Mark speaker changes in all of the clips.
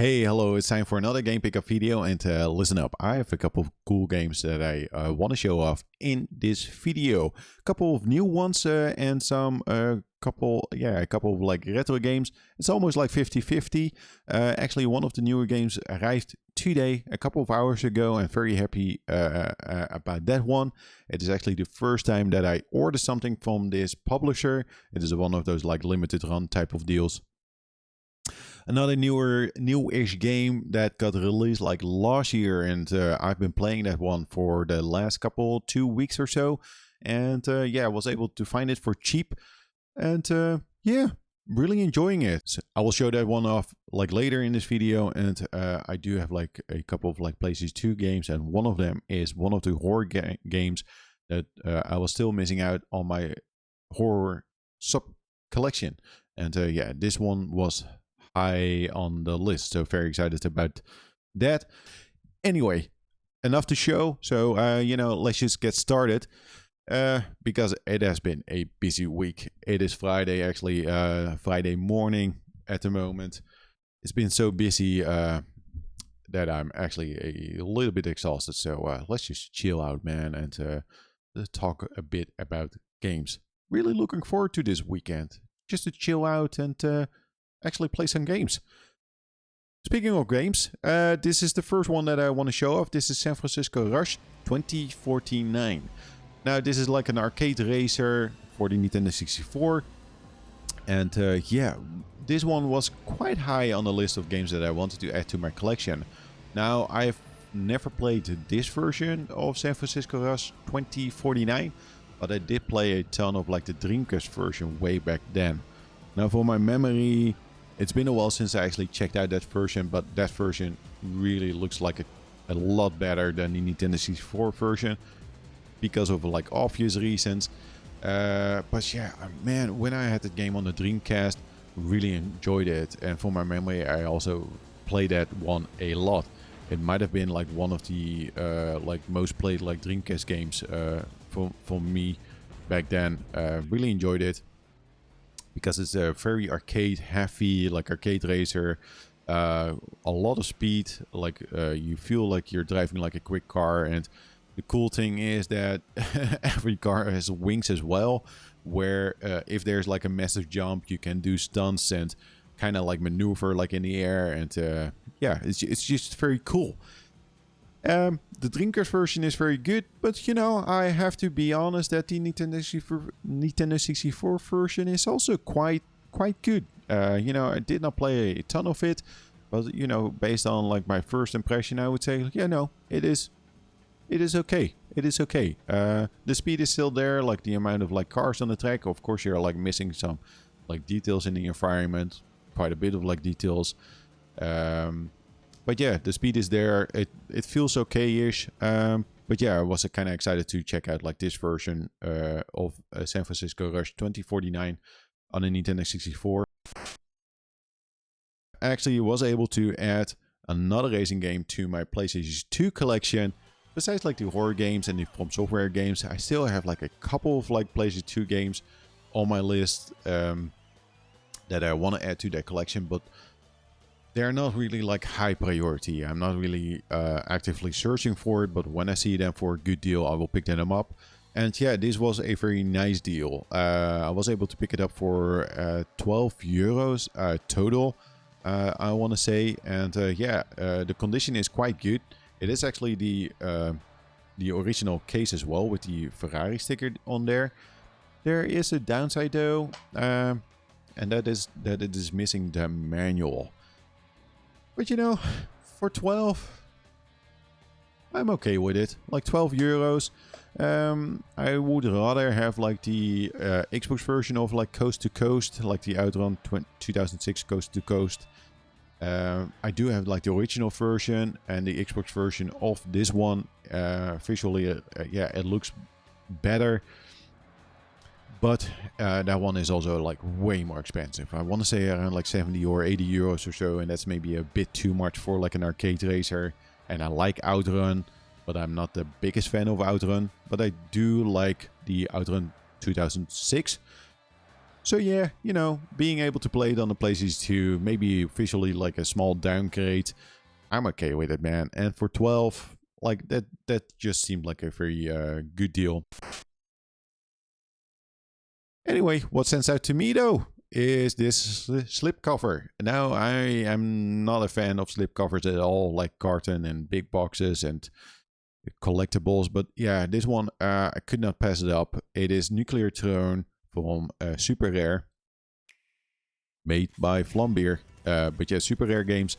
Speaker 1: Hey, hello, it's time for another game pickup video, and listen up, I have a couple of cool games that I want to show off in this video. A couple of new ones and some a couple of like retro games. It's almost like 50-50. Actually, one of the newer games arrived today, a couple of hours ago. I'm very happy about that one. It is actually the first time that I order something from this publisher. It is one of those like limited run type of deals. Another newish game that got released like last year, and I've been playing that one for the last 2 weeks or so, and I was able to find it for cheap, and really enjoying it. So I will show that one off like later in this video, and I do have like a couple of like PlayStation 2 games, and one of them is one of the horror games that I was still missing out on my horror sub collection, and this one was high on the list, so very excited about that. Anyway, enough to show, so let's just get started, because it has been a busy week. It is Friday, actually, Friday morning at the moment. It's been so busy that I'm actually a little bit exhausted, so let's just chill out, man, and talk a bit about games. Really looking forward to this weekend, just to chill out and actually play some games. Speaking of games, this is the first one that I want to show off. This is San Francisco Rush 2049. Now, this is like an arcade racer for the Nintendo 64. And this one was quite high on the list of games that I wanted to add to my collection. Now, I've never played this version of San Francisco Rush 2049, but I did play a ton of like the Dreamcast version way back then. Now, for my memory, it's been a while since I actually checked out that version, but that version really looks like a lot better than the Nintendo 64 version because of like obvious reasons. But yeah, man, when I had that game on the Dreamcast, really enjoyed it. And for my memory, I also played that one a lot. It might have been like one of the like most played like Dreamcast games for me back then. Really enjoyed it, because it's a very arcade heavy, like arcade racer, a lot of speed, like you feel like you're driving like a quick car. And the cool thing is that every car has wings as well, where if there's like a massive jump, you can do stunts and kind of like maneuver like in the air. And it's just very cool. The Dreamcast version is very good, but I have to be honest that the Nintendo 64 version is also quite good. I did not play a ton of it, but based on like my first impression, I would say it is okay. It is okay. The speed is still there, like the amount of like cars on the track. Of course, you're like missing some like details in the environment, quite a bit of like details. But yeah, the speed is there. It feels okay-ish. But yeah, I was kind of excited to check out like this version of San Francisco Rush 2049 on the Nintendo 64. Actually, was able to add another racing game to my PlayStation 2 collection. Besides like the horror games and the From Software games, I still have like a couple of like PlayStation 2 games on my list that I want to add to that collection, but they're not really like high priority. I'm not really actively searching for it, but when I see them for a good deal, I will pick them up. And yeah, this was a very nice deal. I was able to pick it up for 12 euros total, I want to say. And the condition is quite good. It is actually the original case as well, with the Ferrari sticker on there. There is a downside though, and that is that it is missing the manual. But for 12, I'm okay with it. Like 12 euros. I would rather have like the Xbox version of like Coast to Coast, like the Outrun 2006 Coast to Coast. I do have like the original version and the Xbox version of this one. Visually, it looks better. But that one is also like way more expensive. I want to say around like 70 or 80 euros or so. And that's maybe a bit too much for like an arcade racer. And I like Outrun, but I'm not the biggest fan of Outrun. But I do like the Outrun 2006. So yeah, you know, being able to play it on the PlayStation 2, maybe officially like a small downgrade, I'm okay with it, man. And for 12, like that just seemed like a very good deal. Anyway, what stands out to me though is this slipcover. Now, I am not a fan of slipcovers at all, like carton and big boxes and collectibles. But yeah, this one, I could not pass it up. It is Nuclear Throne from Super Rare, made by Flambeer. But yeah, Super Rare games.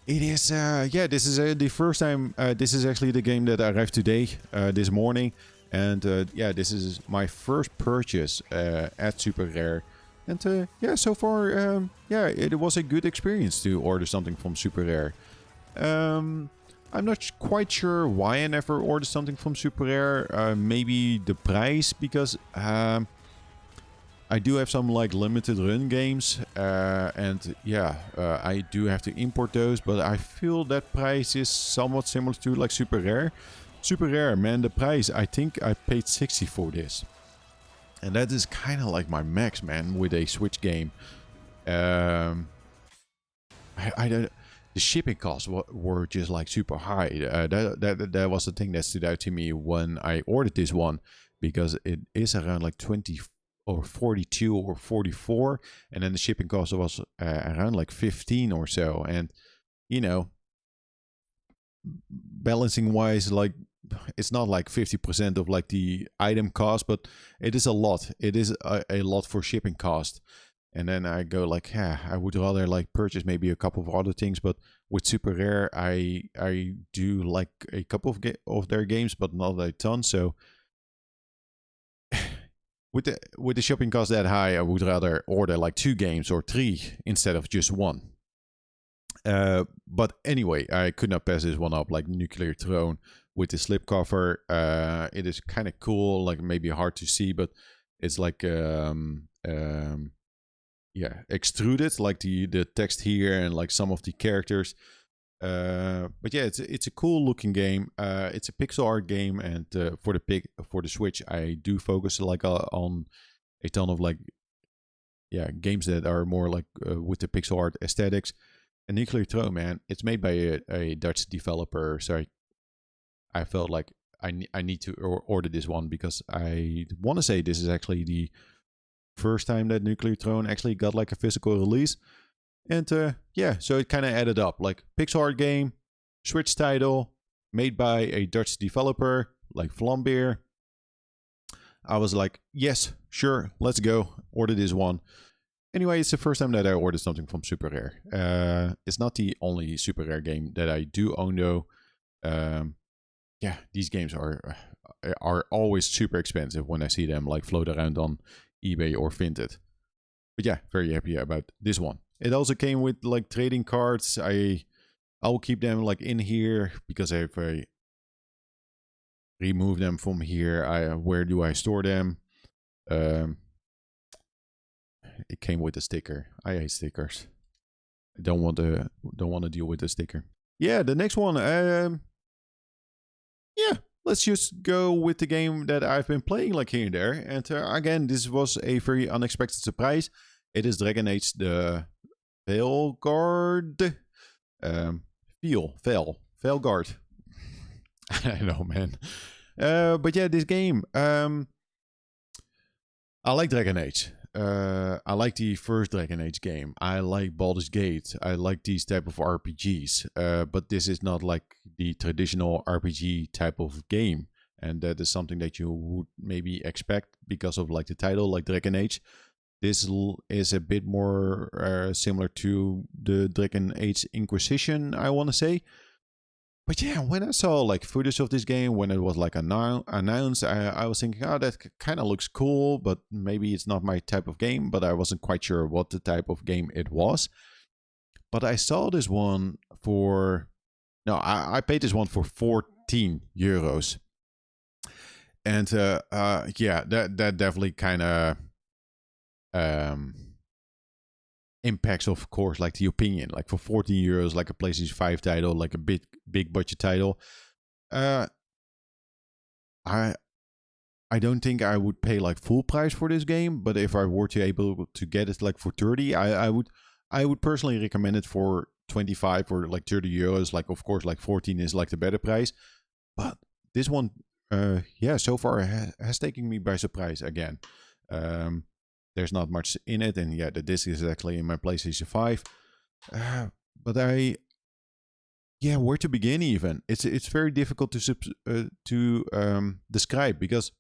Speaker 1: It is, yeah, this is the first time, this is actually the game that arrived today, this morning. And yeah, this is my first purchase at Super Rare. And yeah, so far, yeah, it was a good experience to order something from Super Rare. I'm not quite sure why I never ordered something from Super Rare. Maybe the price, because I do have some like limited run games, and yeah, I do have to import those, but I feel that price is somewhat similar to like Super Rare. Super Rare, man, the price, I think I paid 60 for this. And that is kind of like my max, man, with a Switch game. I don't... The shipping costs were just like super high. That was the thing that stood out to me when I ordered this one, because it is around like 20 or 42 or 44, and then the shipping cost was around like 15 or so. And you know, balancing wise, like it's not like 50% of like the item cost, but it is a lot. It is a lot for shipping cost. And then I go like, yeah, I would rather like purchase maybe a couple of other things. But with Super Rare, I do like a couple of their games, but not a ton. So with the shipping cost that high, I would rather order like 2 games or 3 instead of just 1. But anyway, I could not pass this one up, like Nuclear Throne with the slipcover. It is kind of cool, like maybe hard to see, but it's like yeah, extruded, like the text here and like some of the characters. But yeah, it's a cool looking game. It's a pixel art game, and for the Switch, I do focus like on a ton of like, yeah, games that are more like with the pixel art aesthetics. And Nuclear Throne, man, it's made by a Dutch developer, so I felt like I need to order this one, because I want to say this is actually the first time that Nuclear Throne actually got like a physical release. And yeah, so it kind of added up, like pixel art game, Switch title, made by a Dutch developer like Flambeer. I was like, yes, sure, let's go, order this one. Anyway, it's the first time that I ordered something from Super Rare. It's not the only Super Rare game that I do own, though. Yeah, these games are always super expensive when I see them like float around on eBay or Vinted. But yeah, very happy about this one. It also came with like trading cards. I'll keep them like in here, because if I remove them from here, where do I store them? It came with a sticker. I hate stickers. I don't want to deal with the sticker. Yeah, the next one. Yeah, let's just go with the game that I've been playing like here and there. And again, this was a very unexpected surprise. It is Dragon Age the Veilguard. Veilguard. I don't know, man. But yeah, this game. I like Dragon Age. I like the first Dragon Age game. I like Baldur's Gate. I like these type of RPGs. But this is not like the traditional RPG type of game. And that is something that you would maybe expect because of like the title, like Dragon Age. This is a bit more similar to the Dragon Age Inquisition, I want to say. But yeah, when I saw like footage of this game, when it was like announced, I was thinking, oh, that kind of looks cool, but maybe it's not my type of game. But I wasn't quite sure what the type of game it was. But I saw this one for... No, I paid this one for 14 euros. And yeah, that definitely kind of impacts, of course, like the opinion. Like for 14 euros, like a PlayStation 5 title, like a big budget title. I I don't think I would pay like full price for this game, but if I were to able to get it like for 30, I would personally recommend it for 25 or like 30 euros. Like of course like 14 is like the better price, but this one yeah, so far has taken me by surprise again. There's not much in it, and yeah, the disc is actually in my PlayStation 5. But yeah, where to begin even? It's very difficult to describe, because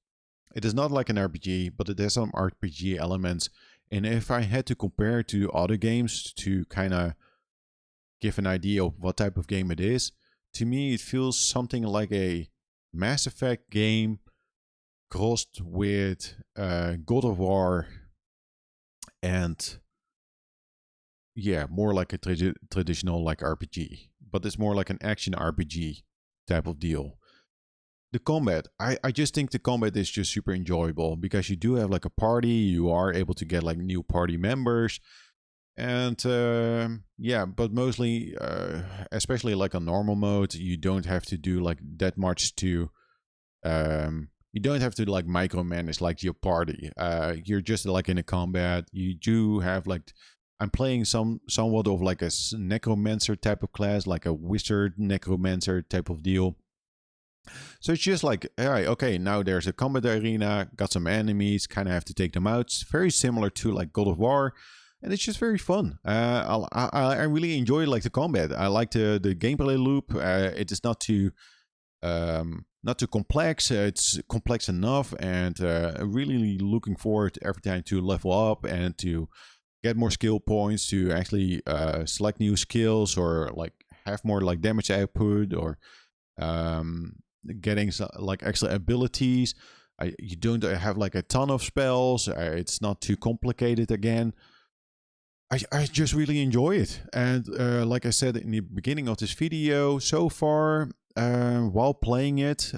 Speaker 1: it is not like an RPG, but it has some RPG elements. And if I had to compare to other games to kind of give an idea of what type of game it is, to me it feels something like a Mass Effect game crossed with God of War, and yeah, more like a traditional like RPG, but it's more like an action RPG type of deal. The combat, I just think the combat is just super enjoyable, because you do have like a party, you are able to get like new party members, and yeah, but mostly especially like on normal mode, you don't have to do like that much to you don't have to like micromanage like your party. You're just like in a combat. You do have like, I'm playing somewhat of like a necromancer type of class, like a wizard necromancer type of deal. So it's just like, all right, okay, now there's a combat arena, got some enemies, kind of have to take them out. It's very similar to like God of War, and it's just very fun. I really enjoy like the combat. I like the gameplay loop. It is not too complex. It's complex enough, and really looking forward every time to level up and to get more skill points, to actually select new skills, or like have more like damage output, or getting like extra abilities. You don't have like a ton of spells. It's not too complicated again. I just really enjoy it. And like I said in the beginning of this video, so far, while playing it,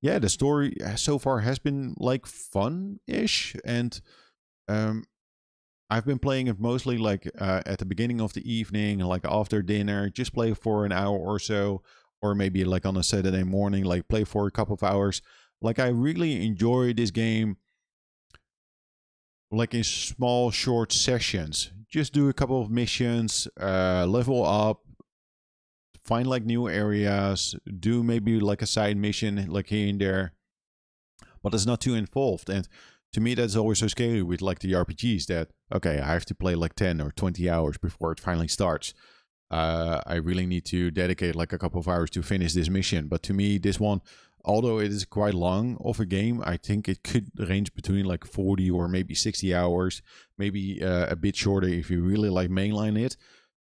Speaker 1: yeah, the story so far has been like fun-ish. And I've been playing it mostly like at the beginning of the evening, like after dinner, just play for an hour or so, or maybe like on a Saturday morning, like play for a couple of hours. Like I really enjoy this game, like in small short sessions. Just do a couple of missions, level up, find like new areas, do maybe like a side mission like here and there, but it's not too involved. And to me, that's always so scary with like the RPGs, that okay, I have to play like 10 or 20 hours before it finally starts. I really need to dedicate like a couple of hours to finish this mission. But to me, this one, although it is quite long of a game, I think it could range between like 40 or maybe 60 hours, maybe a bit shorter if you really like mainline it.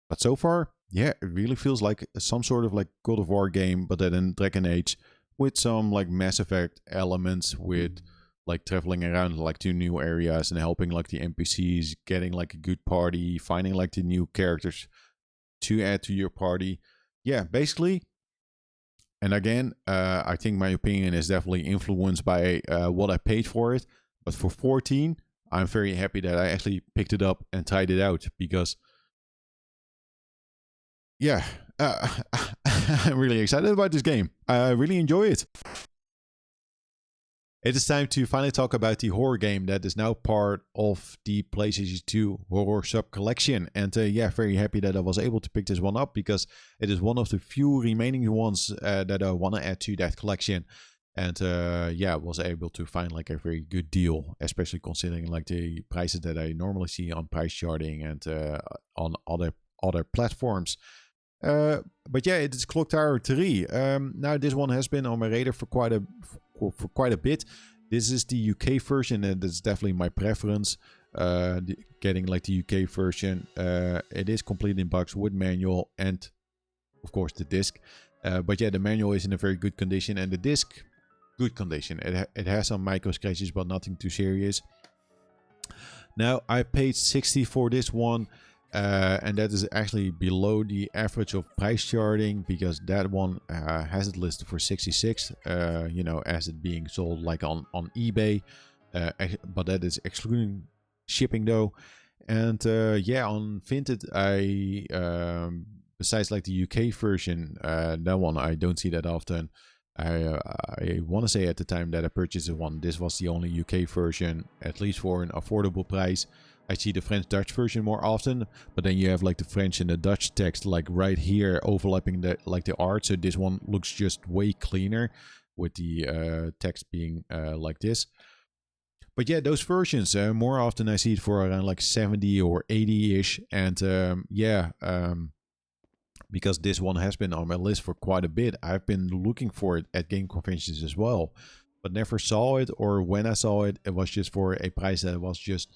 Speaker 1: But so far, yeah, it really feels like some sort of like God of War game, but then in Dragon Age, with some like Mass Effect elements, with like traveling around like to new areas and helping like the NPCs, getting like a good party, finding like the new characters to add to your party. Yeah, basically. And again, I think my opinion is definitely influenced by what I paid for it. But for 14, I'm very happy that I actually picked it up and tried it out, because yeah, I'm really excited about this game. I really enjoy it. It is time to finally talk about the horror game that is now part of the PlayStation 2 Horror Sub Collection. And yeah, very happy that I was able to pick this one up, because it is one of the few remaining ones that I want to add to that collection. And yeah, was able to find like a very good deal, especially considering like the prices that I normally see on price charting and on other platforms. But yeah, it is Clock Tower 3. Now this one has been on my radar for quite a bit. This is the UK version, and it's definitely my preference. Getting like the UK version. It is complete in box with manual and of course the disc. But yeah, the manual is in a very good condition, and the disc, good condition. It has some micro scratches, but nothing too serious. Now I paid 60 for this one. And that is actually below the average of price charting, because that one has it listed for 66, you know, as it being sold like on eBay, but that is excluding shipping though. And yeah, on Vinted, I besides like the UK version, that one I don't see that often. I want to say at the time that I purchased one, this was the only UK version, at least for an affordable price. I see the French-Dutch version more often, but then you have like the French and the Dutch text like right here overlapping the art. So this one looks just way cleaner with the text being like this. But yeah, those versions, more often I see it for around like 70 or 80-ish. And because this one has been on my list for quite a bit, I've been looking for it at game conventions as well, but never saw it, or when I saw it, it was just for a price that was just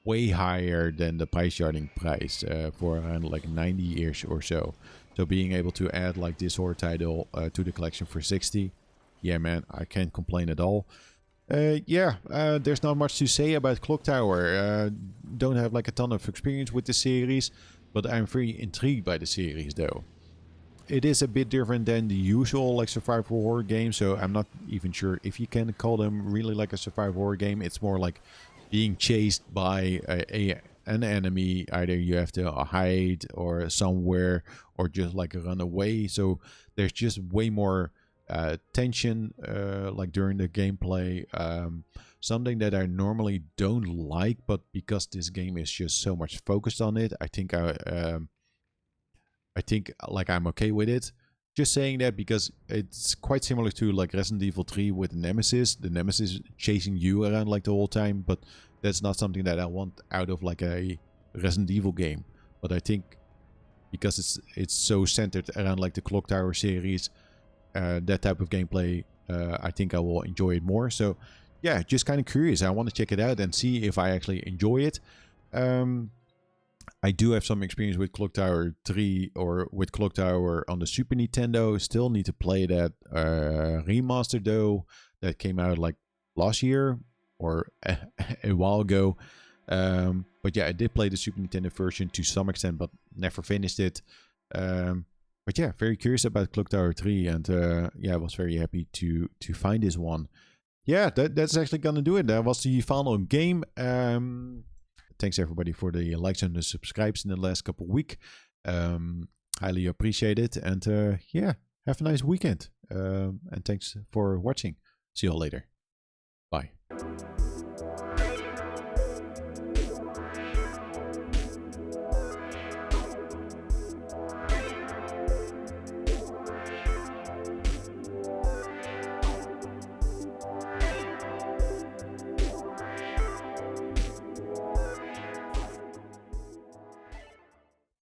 Speaker 1: way higher than the price charting price, for around like 90-ish or so. So being able to add like this horror title to the collection for 60, yeah man, I can't complain at all. There's not much to say about Clock Tower. Don't have like a ton of experience with the series, but I'm very intrigued by the series though. It is a bit different than the usual like survival horror game, so I'm not even sure if you can call them really like a survival horror game. It's more like being chased by an enemy. Either you have to hide or somewhere, or just like run away. So there's just way more tension like during the gameplay. Something that I normally don't like, but because this game is just so much focused on it, I think like I'm okay with it. Just saying that because it's quite similar to like Resident Evil 3 with the Nemesis chasing you around like the whole time, but that's not something that I want out of like a Resident Evil game. But I think because it's so centered around like the Clock Tower series, that type of gameplay, I think I will enjoy it more. So yeah, just kind of curious. I want to check it out and see if I actually enjoy it. I do have some experience with Clock Tower 3 or with Clock Tower on the Super Nintendo. Still need to play that remaster though. That came out like last year or a while ago. But yeah, I did play the Super Nintendo version to some extent, but never finished it. But yeah, very curious about Clock Tower 3, and I was very happy to find this one. Yeah, that's actually gonna do it. That was the final game. Thanks everybody for the likes and the subscribes in the last couple of weeks. Highly appreciate it, and have a nice weekend. And thanks for watching. See you all later. Bye.